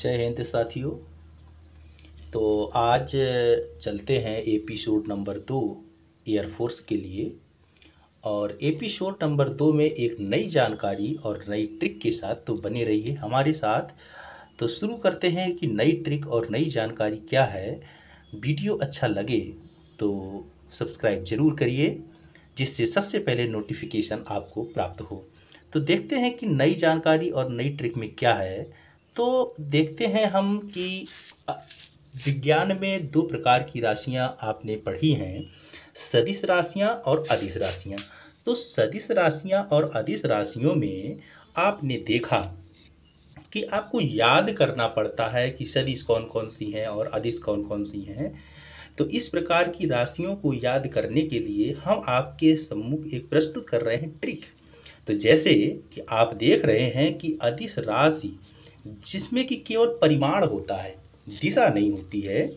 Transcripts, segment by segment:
जय हिंद साथियों। तो आज चलते हैं एपिसोड नंबर 2 एयरफोर्स के लिए। और एपिसोड नंबर 2 में एक नई जानकारी और नई ट्रिक के साथ तो बने रहिए हमारे साथ। तो शुरू करते हैं कि नई ट्रिक और नई जानकारी क्या है। वीडियो अच्छा लगे तो सब्सक्राइब ज़रूर करिए, जिससे सबसे पहले नोटिफिकेशन आपको प्राप्त हो। तो देखते हैं कि नई जानकारी और नई ट्रिक में क्या है। तो देखते हैं हम कि विज्ञान में दो प्रकार की राशियां आपने पढ़ी हैं, सदिश राशियां और अदिश राशियां। तो सदिश राशियां और अदिश राशियों में आपने देखा कि आपको याद करना पड़ता है कि सदिश कौन कौन सी हैं और अदिश कौन कौन सी हैं। तो इस प्रकार की राशियों को याद करने के लिए हम आपके सम्मुख एक प्रस्तुत कर रहे हैं ट्रिक। तो जैसे कि आप देख रहे हैं कि अदिश राशि जिसमें कि केवल परिमाण होता है, दिशा नहीं होती है।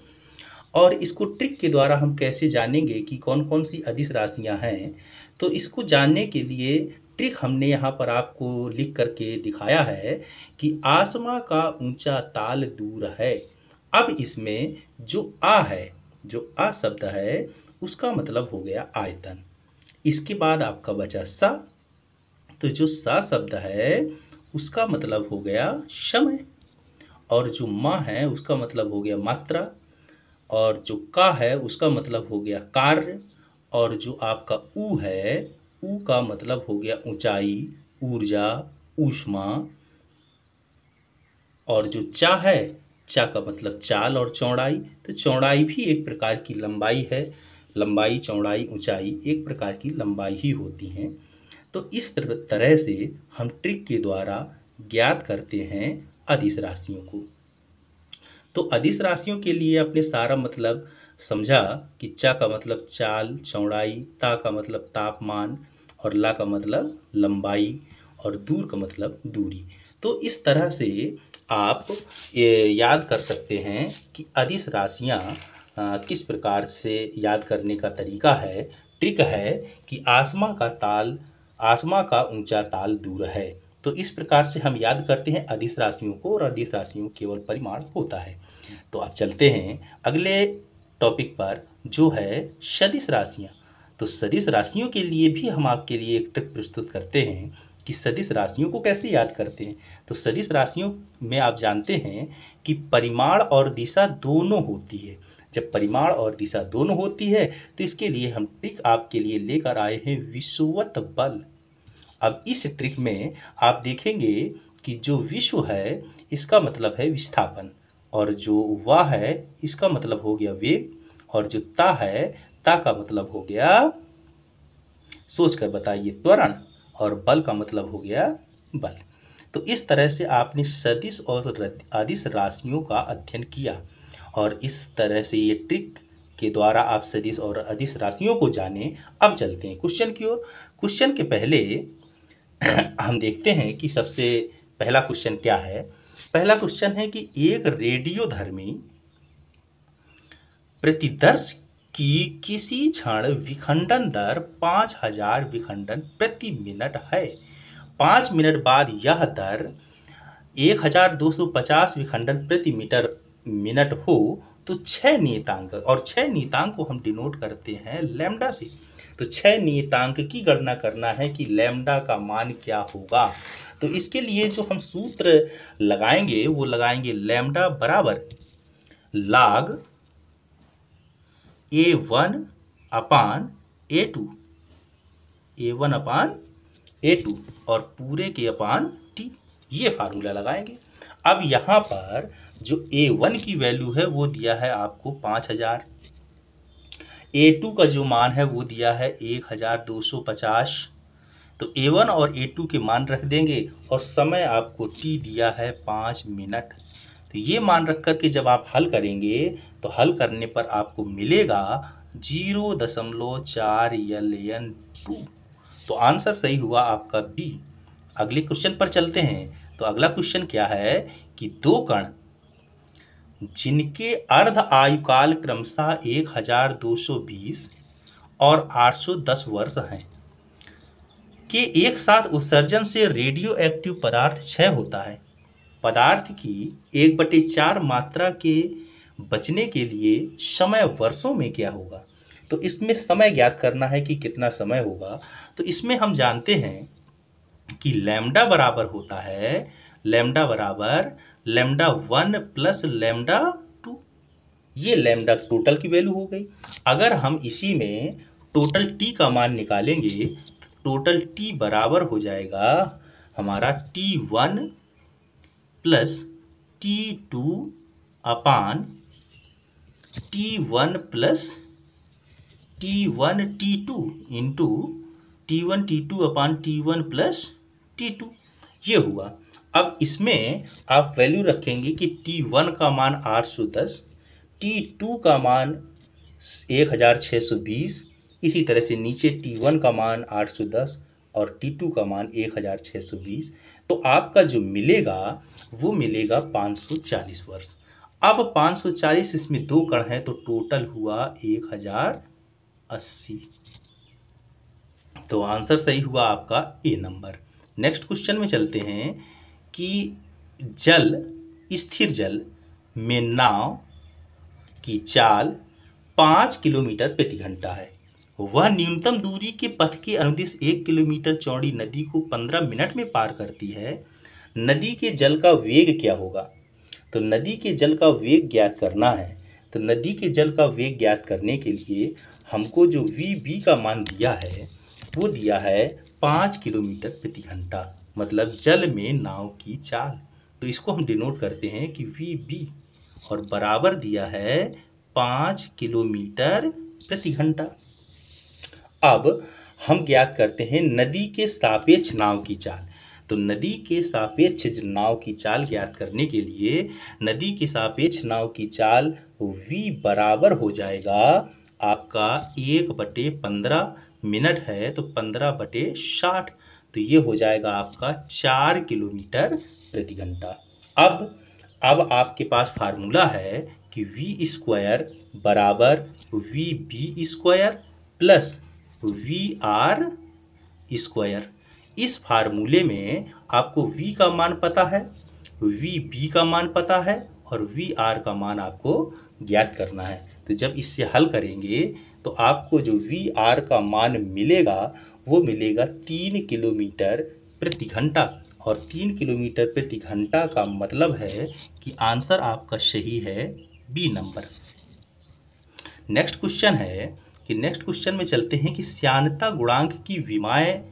और इसको ट्रिक के द्वारा हम कैसे जानेंगे कि कौन कौन सी अदिश राशियां हैं। तो इसको जानने के लिए ट्रिक हमने यहाँ पर आपको लिख करके दिखाया है कि आसमां का ऊंचा ताल दूर है। अब इसमें जो आ है, जो आ शब्द है, उसका मतलब हो गया आयतन। इसके बाद आपका बचा सा, तो जो सा शब्द है उसका मतलब हो गया समय। और जो माँ है उसका मतलब हो गया मात्रा। और जो का है उसका मतलब हो गया कार्य। और जो आपका ऊ है, ऊ का मतलब हो गया ऊंचाई, ऊर्जा, ऊष्मा। और जो चा है, चा का मतलब चाल और चौड़ाई। तो चौड़ाई भी एक प्रकार की लंबाई है। लंबाई, चौड़ाई, ऊंचाई एक प्रकार की लंबाई ही होती हैं। तो इस तरह से हम ट्रिक के द्वारा ज्ञात करते हैं अदिश राशियों को। तो अदिश राशियों के लिए अपने सारा मतलब समझा कि चा का मतलब चाल, चौड़ाई, ता का मतलब तापमान, और ला का मतलब लंबाई, और दूर का मतलब दूरी। तो इस तरह से आप ये याद कर सकते हैं कि अदिश राशियाँ किस प्रकार से याद करने का तरीका है। ट्रिक है कि आसमां का ऊंचा ताल दूर है। तो इस प्रकार से हम याद करते हैं अदिश राशियों को, और अदिश राशियों केवल परिमाण होता है। तो अब चलते हैं अगले टॉपिक पर, जो है सदिश राशियाँ। तो सदिश राशियों के लिए भी हम आपके लिए एक ट्रिक प्रस्तुत करते हैं कि सदिश राशियों को कैसे याद करते हैं। तो सदिश राशियों में आप जानते हैं कि परिमाण और दिशा दोनों होती है। जब परिमाण और दिशा दोनों होती है तो इसके लिए हम ट्रिक आपके लिए लेकर आए हैं विषुवत बल। अब इस ट्रिक में आप देखेंगे कि जो विश्व है इसका मतलब है विस्थापन, और जो वा है इसका मतलब हो गया वेग, और जो ता है, ता का मतलब हो गया, सोच कर बताइए, त्वरण, और बल का मतलब हो गया बल। तो इस तरह से आपने सदिश और अदिश राशियों का अध्ययन किया, और इस तरह से ये ट्रिक के द्वारा आप सदिश और अदिश राशियों को जाने। अब चलते हैं क्वेश्चन की ओर। क्वेश्चन के पहले हम देखते हैं कि सबसे पहला क्वेश्चन क्या है। पहला क्वेश्चन है कि एक रेडियोधर्मी प्रतिदर्श की किसी क्षण विखंडन दर 5000 विखंडन प्रति मिनट है। 5 मिनट बाद यह दर 1250 विखंडन प्रति मिनट हो तो 6 नियतांक, और 6 नियतांक को हम डिनोट करते हैं लैम्डा से। तो 6 नियतांक की गणना करना है कि लैम्डा का मान क्या होगा। तो इसके लिए जो हम सूत्र लगाएंगे वो लगाएंगे लैम्डा बराबर log A1 अपान A2, A1 अपान A2 और पूरे के अपान T, ये फार्मूला लगाएंगे। अब यहाँ पर जो A1 की वैल्यू है वो दिया है आपको 5000, A2 का जो मान है वो दिया है 1250। तो A1 और A2 के मान रख देंगे, और समय आपको T दिया है 5 मिनट। तो ये मान रख करके जब आप हल करेंगे तो हल करने पर आपको मिलेगा 0.4 ln2। तो आंसर सही हुआ आपका बी। अगले क्वेश्चन पर चलते हैं। तो अगला क्वेश्चन क्या है कि दो कण जिनके अर्ध आयुकाल क्रमशः 1220 और 810 वर्ष हैं के एक साथ उत्सर्जन से रेडियो एक्टिव पदार्थ क्षय होता है। पदार्थ की 1/4 मात्रा के बचने के लिए समय वर्षों में क्या होगा। तो इसमें समय ज्ञात करना है कि कितना समय होगा। तो इसमें हम जानते हैं कि लैम्डा बराबर होता है, लैम्डा बराबर लैम्डा 1 प्लस लैम्डा 2। ये लैम्डा टोटल की वैल्यू हो गई। अगर हम इसी में टोटल टी का मान निकालेंगे तो टोटल टी बराबर हो जाएगा हमारा T1 प्लस T2 अपान T1 plus T1 T2 into T1 T2 अपान T1 प्लस T2 ये हुआ। अब इसमें आप वैल्यू रखेंगे कि T1 का मान 810, T2 का मान 1620, इसी तरह से नीचे T1 का मान 810 और T2 का मान 1620। तो आपका जो मिलेगा वो मिलेगा 540 वर्ष। अब 540 इसमें 2 कण हैं तो टोटल हुआ 1080। तो आंसर सही हुआ आपका ए नंबर। नेक्स्ट क्वेश्चन में चलते हैं कि स्थिर जल में नाव की चाल 5 किलोमीटर प्रति घंटा है। वह न्यूनतम दूरी के पथ के अनुदिश 1 किलोमीटर चौड़ी नदी को 15 मिनट में पार करती है। नदी के जल का वेग क्या होगा। तो नदी के जल का वेग ज्ञात करना है। तो नदी के जल का वेग ज्ञात करने के लिए हमको जो VB का मान दिया है वो दिया है 5 किलोमीटर प्रति घंटा, मतलब जल में नाव की चाल। तो इसको हम डिनोट करते हैं कि VB और बराबर दिया है 5 किलोमीटर प्रति घंटा। अब हम ज्ञात करते हैं नदी के सापेक्ष नाव की चाल। तो नदी के सापेक्ष नाव की चाल ज्ञात करने के लिए नदी के सापेक्ष नाव की चाल V बराबर हो जाएगा आपका 1/15 मिनट है तो 15/60, तो ये हो जाएगा आपका 4 किलोमीटर प्रति घंटा। अब आपके पास फार्मूला है कि V² बराबर VB² प्लस VR²। इस फार्मूले में आपको V का मान पता है, VB का मान पता है और VR का मान आपको ज्ञात करना है। तो जब इससे हल करेंगे तो आपको जो VR का मान मिलेगा वो मिलेगा 3 किलोमीटर प्रति घंटा, और 3 किलोमीटर प्रति घंटा का मतलब है कि आंसर आपका सही है बी नंबर। नेक्स्ट क्वेश्चन में चलते हैं कि श्यानता गुणांक की विमाएं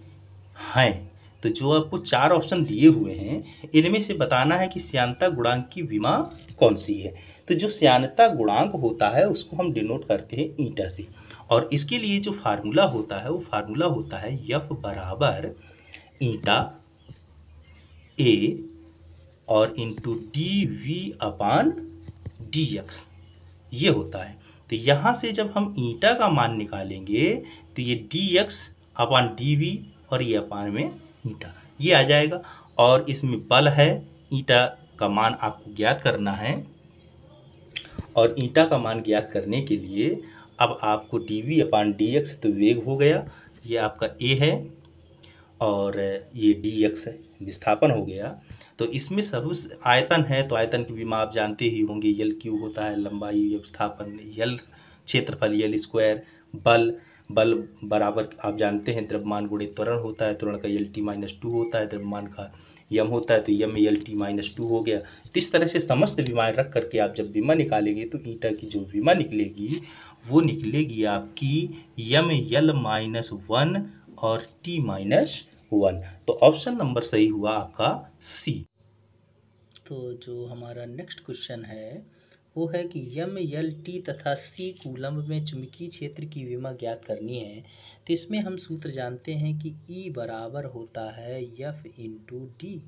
हैं। तो जो आपको 4 ऑप्शन दिए हुए हैं इनमें से बताना है कि श्यानता गुणांक की विमा कौन सी है। तो जो श्यानता गुणांक होता है उसको हम डिनोट करते हैं ईटा से, और इसके लिए जो फार्मूला होता है वो फार्मूला होता है F बराबर ईटा A और इंटू DV अपान DX ये होता है। तो यहाँ से जब हम ईटा का मान निकालेंगे तो ये DX अपान DV और ये अपान में ईटा ये आ जाएगा, और इसमें बल है, ईटा का मान आपको ज्ञात करना है। और ईटा का मान ज्ञात करने के लिए अब आपको DV अपान DX तो वेग हो गया, ये आपका A है और ये DX है, विस्थापन हो गया। तो इसमें सब आयतन है तो आयतन की विमा आप जानते ही होंगे, L³ होता है लंबाई, विस्थापन L क्षेत्रफल L², बल बराबर आप जानते हैं द्रव्यमान गुणित त्वरण होता है, त्वरण का LT-2 होता है, द्रव्यमान का यम होता है तो यम में LT-2 हो गया। तो इस तरह से समस्त विमाएं रख करके आप जब विमा निकालेंगे तो ईटा की जो विमा निकलेगी वो निकलेगी आपकी ML-1 और T-1। तो ऑप्शन नंबर सही हुआ आपका सी। तो जो हमारा नेक्स्ट क्वेश्चन है वो है कि ML-T तथा C कूलम्ब में चुंबकीय क्षेत्र की विमा ज्ञात करनी है। तो इसमें हम सूत्र जानते हैं कि E बराबर होता है F इंटू D।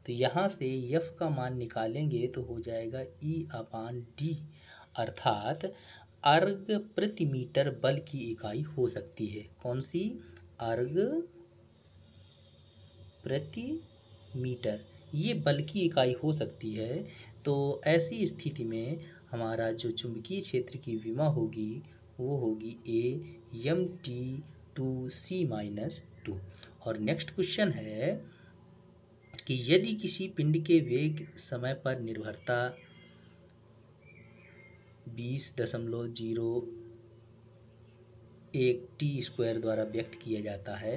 तो यहाँ से F का मान निकालेंगे तो हो जाएगा E अपान D, अर्थात अर्ग प्रति मीटर बल की इकाई हो सकती है। कौन सी? अर्ग प्रति मीटर, ये बल की इकाई हो सकती है। तो ऐसी स्थिति में हमारा जो चुंबकीय क्षेत्र की विमा होगी वो होगी A MT2C-2। और नेक्स्ट क्वेश्चन है कि यदि किसी पिंड के वेग समय पर निर्भरता 20.01 टी स्क्वायर द्वारा व्यक्त किया जाता है,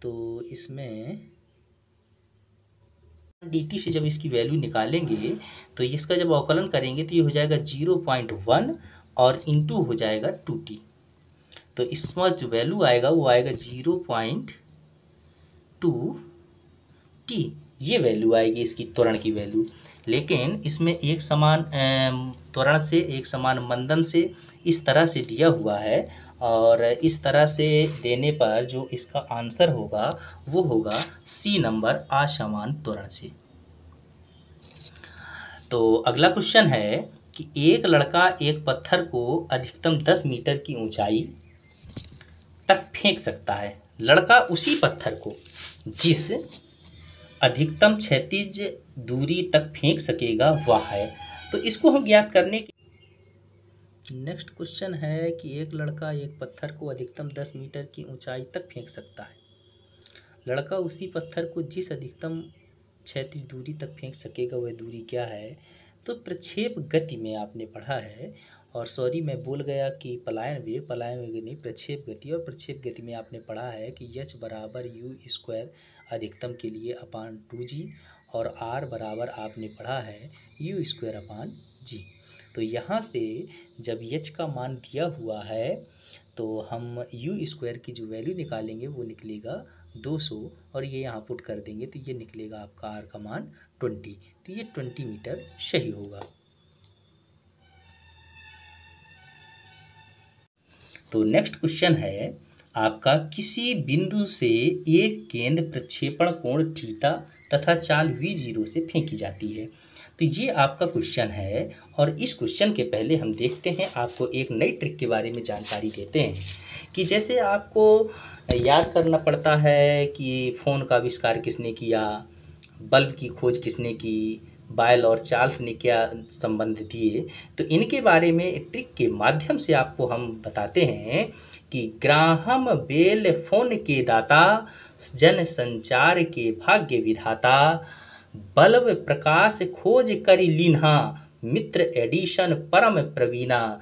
तो इसमें डी टी से जब इसकी वैल्यू निकालेंगे तो इसका जब अवकलन करेंगे तो ये हो जाएगा 0.1 और इंटू हो जाएगा 2t। तो इसमें जो वैल्यू आएगा वो आएगा 0.2t, ये वैल्यू आएगी इसकी त्वरण की वैल्यू। लेकिन इसमें एक समान त्वरण से एक समान मंदन से इस तरह से दिया हुआ है, और इस तरह से देने पर जो इसका आंसर होगा वो होगा सी नंबर, असमान त्वरण से। तो अगला क्वेश्चन है कि एक लड़का एक पत्थर को अधिकतम 10 मीटर की ऊंचाई तक फेंक सकता है। लड़का उसी पत्थर को जिस अधिकतम क्षैतिज दूरी तक फेंक सकेगा वह है। तो इसको हम ज्ञात करने के नेक्स्ट क्वेश्चन है कि एक लड़का एक पत्थर को अधिकतम 10 मीटर की ऊंचाई तक फेंक सकता है। लड़का उसी पत्थर को जिस अधिकतम क्षैतिज दूरी तक फेंक सकेगा वह दूरी क्या है? तो प्रक्षेप गति में आपने पढ़ा है, और सॉरी मैं बोल गया कि पलायन वेग नहीं, प्रक्षेप गति। और प्रक्षेप गति में आपने पढ़ा है कि h बराबर यू स्क्वायर अधिकतम के लिए अपान 2g, और r बराबर आपने पढ़ा है यू स्क्वायर अपान जी। तो यहाँ से जब h का मान दिया हुआ है तो हम यू स्क्वायर की जो वैल्यू निकालेंगे वो निकलेगा 200, और ये यहाँ पुट कर देंगे तो ये निकलेगा आपका r का मान 20। तो ये 20 मीटर सही होगा। तो नेक्स्ट क्वेश्चन है आपका, किसी बिंदु से एक गेंद प्रक्षेपण कोण थीटा तथा चाल v0 से फेंकी जाती है। तो ये आपका क्वेश्चन है, और इस क्वेश्चन के पहले हम देखते हैं, आपको एक नई ट्रिक के बारे में जानकारी देते हैं कि जैसे आपको याद करना पड़ता है कि फ़ोन का आविष्कार किसने किया, बल्ब की खोज किसने की, बायल और चार्ल्स ने क्या संबंध दिए। तो इनके बारे में ट्रिक के माध्यम से आपको हम बताते हैं कि ग्राहम बेल फोन के दाता, जन संचार के भाग्य विधाता, बल्ब प्रकाश खोज करी लीन्हा, मित्र एडिशन परम प्रवीणा,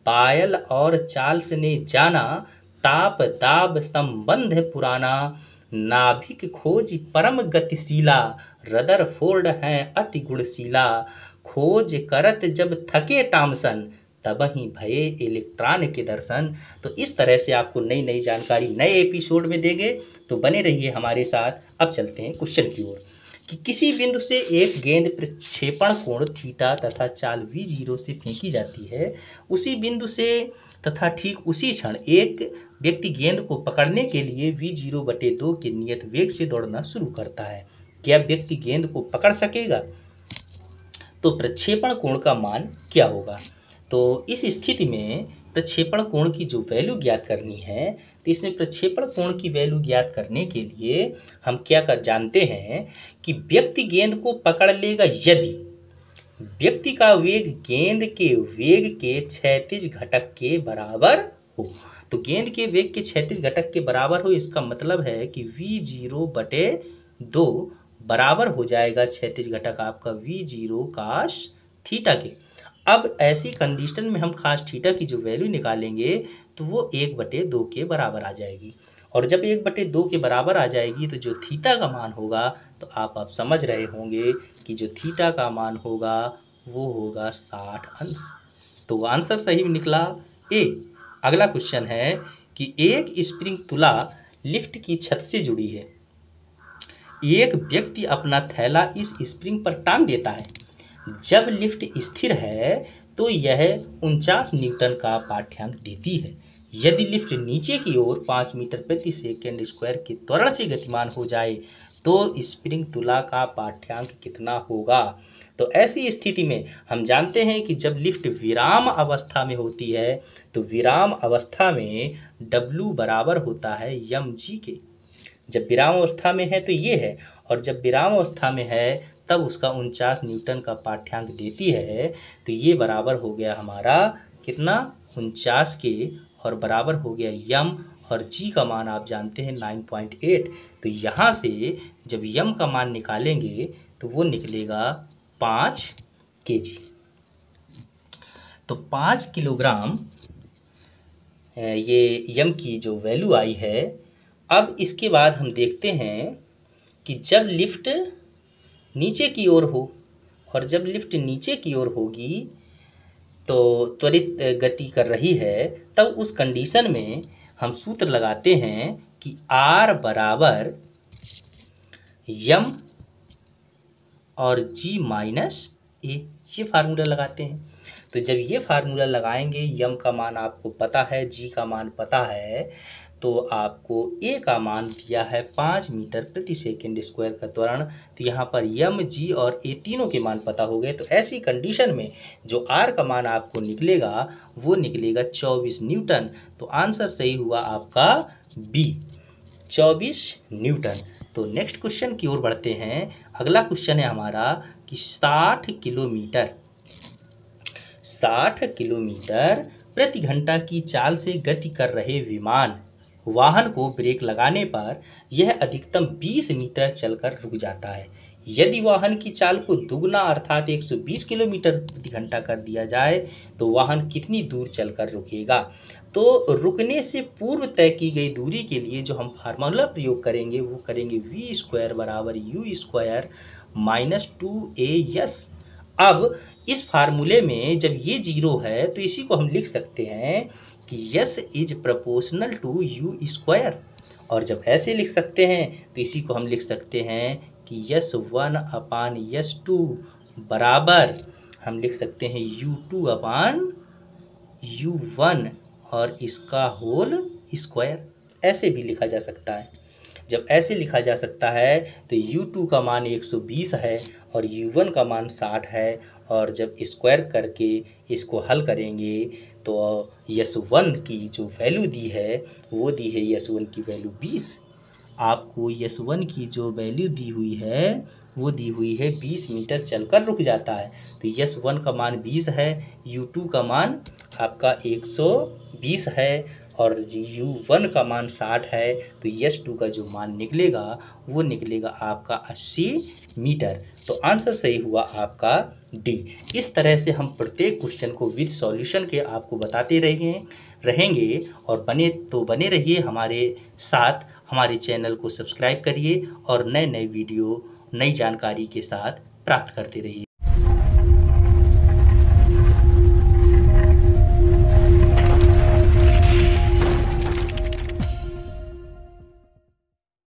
बायल और चार्ल्स ने जाना ताप दाब संबंध पुराना, नाभिक खोज परम गतिशीला, रदरफोर्ड हैं अति गुणशीला, खोज करत जब थके टॉमसन, तब ही भये इलेक्ट्रॉन के दर्शन। तो इस तरह से आपको नई नई जानकारी नए एपिसोड में देंगे, तो बने रहिए हमारे साथ। अब चलते हैं क्वेश्चन की ओर कि किसी बिंदु से एक गेंद प्रक्षेपण कोण थीटा तथा चाल v0 से फेंकी जाती है। उसी बिंदु से तथा ठीक उसी क्षण एक व्यक्ति गेंद को पकड़ने के लिए v0/2 के नियत वेग से दौड़ना शुरू करता है। क्या व्यक्ति गेंद को पकड़ सकेगा? तो प्रक्षेपण कोण का मान क्या होगा? तो इस स्थिति में प्रक्षेपण कोण की जो वैल्यू ज्ञात करनी है, तो इसमें प्रक्षेपण कोण की वैल्यू ज्ञात करने के लिए हम क्या कर जानते हैं कि व्यक्ति गेंद को पकड़ लेगा यदि व्यक्ति का वेग गेंद के वेग के क्षैतिज घटक के बराबर हो। तो गेंद के वेग के क्षैतिज घटक के बराबर हो, इसका मतलब है कि v0/2 बराबर हो जाएगा क्षैतिज घटक आपका v0 cos थीटा के। अब ऐसी कंडीशन में हम cos थीटा की जो वैल्यू निकालेंगे तो वो 1/2 के बराबर आ जाएगी, और जब 1/2 के बराबर आ जाएगी तो जो थीटा का मान होगा, तो आप समझ रहे होंगे कि जो थीटा का मान होगा वो होगा 60 अंश। तो आंसर सही निकला ए। अगला क्वेश्चन है कि एक स्प्रिंग तुला लिफ्ट की छत से जुड़ी है। एक व्यक्ति अपना थैला इस स्प्रिंग पर टांग देता है। जब लिफ्ट स्थिर है तो यह 49 न्यूटन का पाठ्यांक देती है। यदि लिफ्ट नीचे की ओर 5 मीटर प्रति सेकंड स्क्वायर के त्वरण से गतिमान हो जाए तो स्प्रिंग तुला का पाठ्यांक कितना होगा? तो ऐसी स्थिति में हम जानते हैं कि जब लिफ्ट विराम अवस्था में होती है तो विराम अवस्था में W बराबर होता है mg के। जब विराम अवस्था में है तो ये है, और जब विराम अवस्था में है तब उसका 49 न्यूटन का पाठ्यांक देती है। तो ये बराबर हो गया हमारा कितना, 49 के, और बराबर हो गया यम, और जी का मान आप जानते हैं 9.8। तो यहाँ से जब यम का मान निकालेंगे तो वो निकलेगा 5 kg। तो 5 किलोग्राम ये यम की जो वैल्यू आई है। अब इसके बाद हम देखते हैं कि जब लिफ्ट नीचे की ओर हो, और जब लिफ्ट नीचे की ओर होगी तो त्वरित गति कर रही है, तब उस कंडीशन में हम सूत्र लगाते हैं कि R बराबर यम और G माइनस ए, ये फार्मूला लगाते हैं। तो जब ये फार्मूला लगाएंगे, यम का मान आपको पता है, जी का मान पता है, तो आपको ए का मान दिया है 5 मीटर प्रति सेकंड स्क्वायर का त्वरण। तो यहाँ पर यम, जी और ए तीनों के मान पता हो गए। तो ऐसी कंडीशन में जो आर का मान आपको निकलेगा वो निकलेगा 24 न्यूटन। तो आंसर सही हुआ आपका बी, 24 न्यूटन। तो नेक्स्ट क्वेश्चन की ओर बढ़ते हैं। अगला क्वेश्चन है हमारा कि 60 किलोमीटर प्रति घंटा की चाल से गति कर रहे वाहन को ब्रेक लगाने पर यह अधिकतम 20 मीटर चलकर रुक जाता है। यदि वाहन की चाल को दुगना अर्थात 120 किलोमीटर प्रति घंटा कर दिया जाए तो वाहन कितनी दूर चलकर रुकेगा। तो रुकने से पूर्व तय की गई दूरी के लिए जो हम फार्मूला प्रयोग करेंगे वो करेंगे v स्क्वायर बराबर u स्क्वायर माइनस 2as। अब इस फार्मूले में जब ये जीरो है तो इसी को हम लिख सकते हैं कि s is proportional to u square, और जब ऐसे लिख सकते हैं तो इसी को हम लिख सकते हैं कि s1 अपान s2 बराबर हम लिख सकते हैं u2 अपान u1 और इसका होल स्क्वायर। ऐसे भी लिखा जा सकता है। जब ऐसे लिखा जा सकता है तो u2 का मान 120 है और u1 का मान 60 है, और जब स्क्वायर करके इसको हल करेंगे तो s1 की जो वैल्यू दी है वो दी है s1 की वैल्यू 20। आपको s1 की जो वैल्यू दी हुई है वो दी हुई है 20 मीटर चलकर रुक जाता है। तो s1 का मान 20 है, u2 का मान आपका 120 है और u1 का मान 60 है। तो s2 का जो मान निकलेगा वो निकलेगा आपका 80 मीटर। तो आंसर सही हुआ आपका डी। इस तरह से हम प्रत्येक क्वेश्चन को विद सॉल्यूशन के आपको बताते रहेंगे और बने रहिए हमारे साथ। हमारे चैनल को सब्सक्राइब करिए और नए वीडियो नई जानकारी के साथ प्राप्त करते रहिए।